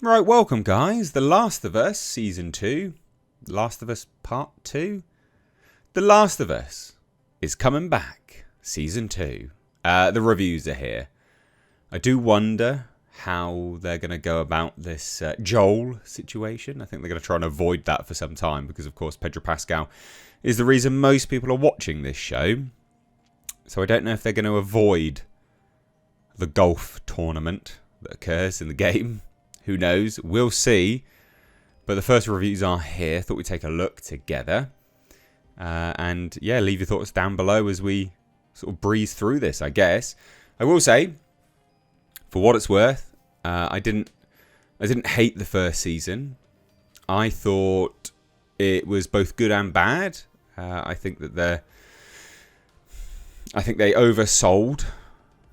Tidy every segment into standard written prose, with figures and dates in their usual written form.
Right, welcome guys. The Last of Us Season 2. Last of Us Part 2. The Last of Us is coming back. Season 2. The reviews are here. I do wonder how they're going to go about this Joel situation. I think they're going to try and avoid that for some time because, of course, Pedro Pascal is the reason most people are watching this show. So I don't know if they're going to avoid the golf tournament that occurs in the game. Who knows? We'll see. But the first reviews are here. Thought we'd take a look together. And yeah, leave your thoughts down below as we sort of breeze through this, I guess. I will say, for what it's worth, I didn't hate the first season. I thought it was both good and bad. I think that they oversold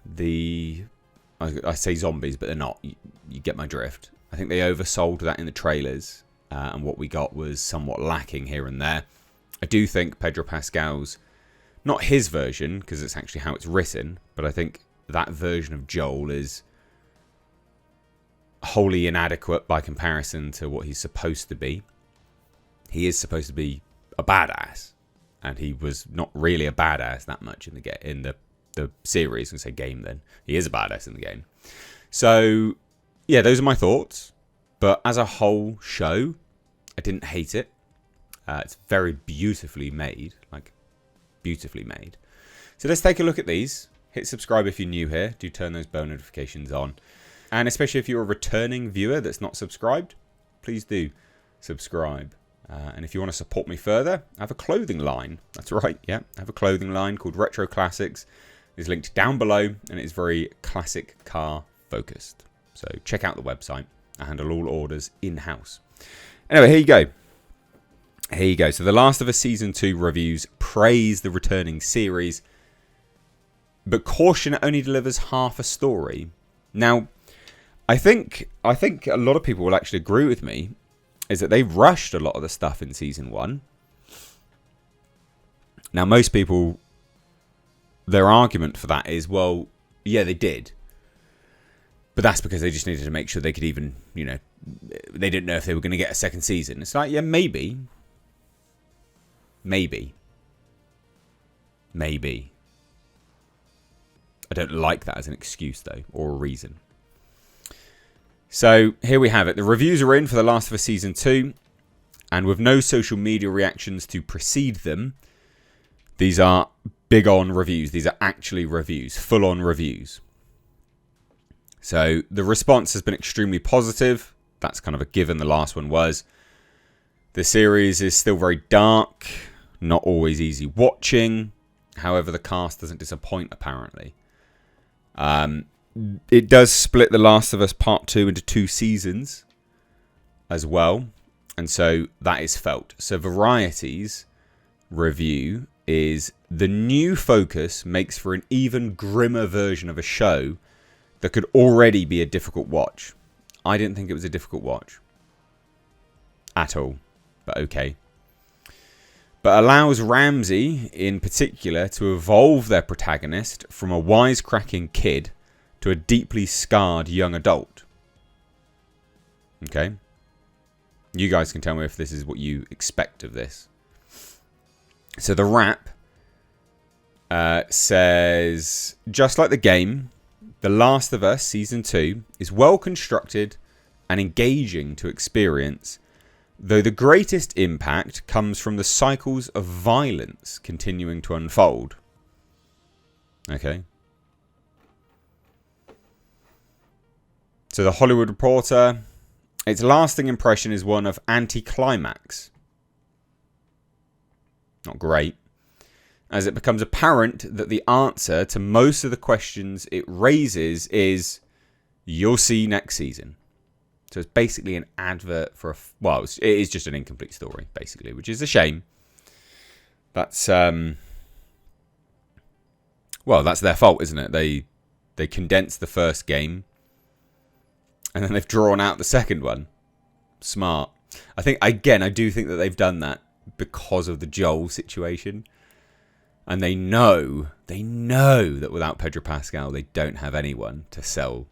the. I say zombies, but they're not. You get my drift. I think they oversold that in the trailers, and what we got was somewhat lacking here and there. I do think Pedro Pascal's, not his version, because it's actually how it's written, but I think that version of Joel is wholly inadequate by comparison to what he's supposed to be. He is supposed to be a badass, and he was not really a badass that much in the series. I say game then. He is a badass in the game. So, yeah, those are my thoughts. But as a whole show, I didn't hate it. It's very beautifully made. Like, beautifully made. So let's take a look at these. Hit subscribe if you're new here. Do turn those bell notifications on. And especially if you're a returning viewer that's not subscribed, please do subscribe. And if you want to support me further, I have a clothing line. That's right, yeah. I have a clothing line called Retro Classics. It's linked down below, and it's very classic car focused. So check out the website. I handle all orders in-house. Anyway, here you go. Here you go. So The Last of Us Season 2 reviews praise the returning series, but caution it only delivers half a story. Now, I think a lot of people will actually agree with me, is that they've rushed a lot of the stuff in Season 1. Now, most people, their argument for that is, well, yeah, they did. But that's because they just needed to make sure they could even, they didn't know if they were going to get a second season. It's like, yeah, maybe. Maybe. I don't like that as an excuse, though, or a reason. So, here we have it. The reviews are in for The Last of Us Season 2. And with no social media reactions to precede them, these are big on reviews. These are actually reviews. Full-on reviews. So, the response has been extremely positive. That's kind of a given. The last one was. The series is still very dark. Not always easy watching. However, the cast doesn't disappoint, apparently. It does split The Last of Us Part 2 into 2 seasons as well. And so that is felt. So Variety's review is the new focus makes for an even grimmer version of a show that could already be a difficult watch. I didn't think it was a difficult watch. At all. But okay. But allows Ramsey, in particular, to evolve their protagonist from a wisecracking kid to a deeply scarred young adult. Okay? You guys can tell me if this is what you expect of this. So the wrap says, just like the game, The Last of Us Season 2 is well constructed and engaging to experience, though the greatest impact comes from the cycles of violence continuing to unfold. Okay. So the Hollywood Reporter, its lasting impression is one of anticlimax. Not great. As it becomes apparent that the answer to most of the questions it raises is, you'll see next season. So it's basically an advert for it is just an incomplete story, basically, which is a shame. That's, that's their fault, isn't it? They condensed the first game, and then they've drawn out the second one. Smart. I do think that they've done that because of the Joel situation. And they know that without Pedro Pascal, they don't have anyone to sell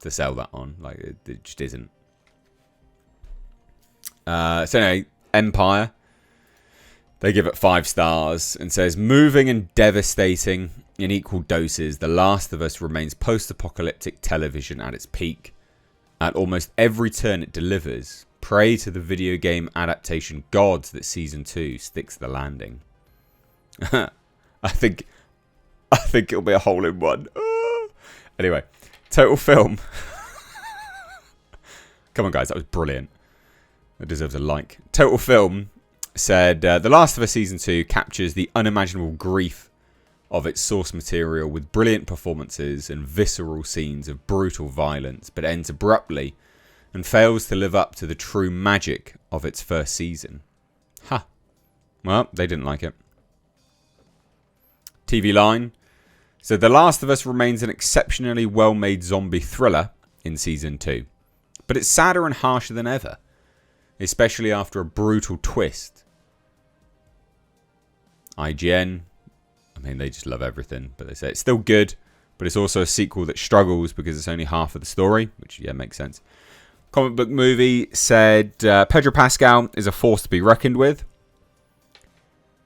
to sell that on. Like, it just isn't. So anyway, Empire. They give it 5 stars and says, moving and devastating in equal doses, The Last of Us remains post-apocalyptic television at its peak. At almost every turn it delivers, pray to the video game adaptation gods that Season 2 sticks the landing. I think it'll be a hole in one. Anyway, total film. Come on, guys, that was brilliant. That deserves a like. Total film said, The Last of Us Season 2 captures the unimaginable grief of its source material with brilliant performances and visceral scenes of brutal violence, but ends abruptly and fails to live up to the true magic of its first season. Ha. Well, they didn't like it. TV Line. So The Last of Us remains an exceptionally well-made zombie thriller in Season 2. But it's sadder and harsher than ever, especially after a brutal twist. IGN, I mean, they just love everything, but they say it's still good, but it's also a sequel that struggles because it's only half of the story, which, yeah, makes sense. Comic Book Movie said, Pedro Pascal is a force to be reckoned with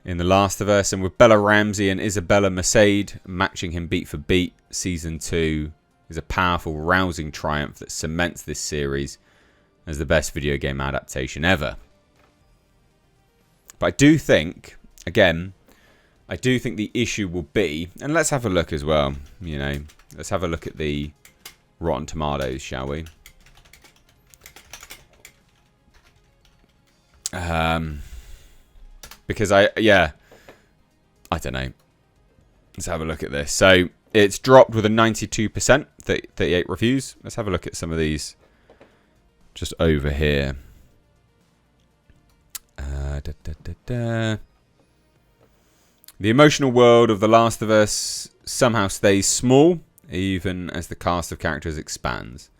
in The Last of Us, and with Bella Ramsey and Isabella Merced matching him beat for beat, Season 2 is a powerful, rousing triumph that cements this series as the best video game adaptation ever. But I do think, again, the issue will be, and let's have a look as well, you know, let's have a look at the Rotten Tomatoes, shall we? Because I don't know. Let's have a look at this. So it's dropped with a 92%, 38 reviews. Let's have a look at some of these just over here. The emotional world of The Last of Us somehow stays small, even as the cast of characters expands.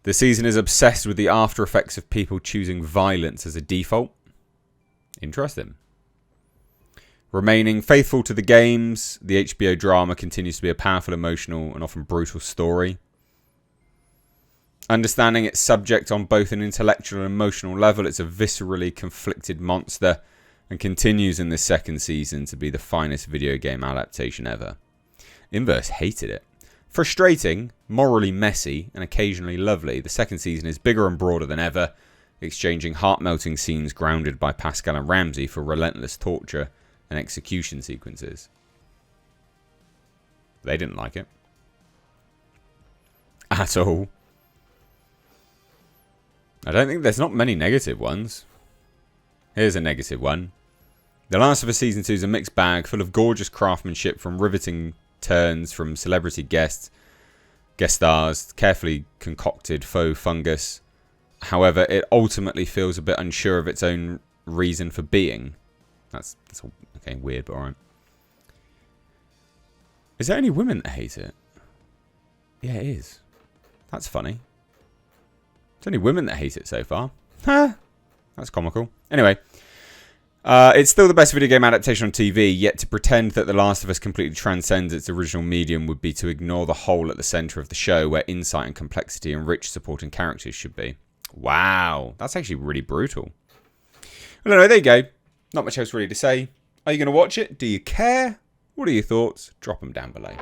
The season is obsessed with the after effects of people choosing violence as a default. Interesting. Remaining faithful to the games, the HBO drama continues to be a powerful, emotional, and often brutal story. Understanding its subject on both an intellectual and emotional level, it's a viscerally conflicted monster and continues in this second season to be the finest video game adaptation ever. Inverse hated it. Frustrating, morally messy, and occasionally lovely, the second season is bigger and broader than ever, exchanging heart-melting scenes grounded by Pascal and Ramsey for relentless torture and execution sequences. They didn't like it. At all. I don't think there's not many negative ones. Here's a negative one. The Last of Us Season 2 is a mixed bag full of gorgeous craftsmanship from riveting turns from celebrity guest stars, carefully concocted faux fungus. However, it ultimately feels a bit unsure of its own reason for being. That's all, okay, weird, but alright. Is there any women that hate it? Yeah, it is. That's funny. It's only women that hate it so far. Huh. That's comical. Anyway. It's still the best video game adaptation on TV, yet to pretend that The Last of Us completely transcends its original medium would be to ignore the hole at the centre of the show where insight and complexity and rich supporting characters should be. Wow. That's actually really brutal. Well, anyway, there you go. Not much else really to say. Are you going to watch it? Do you care? What are your thoughts? Drop them down below.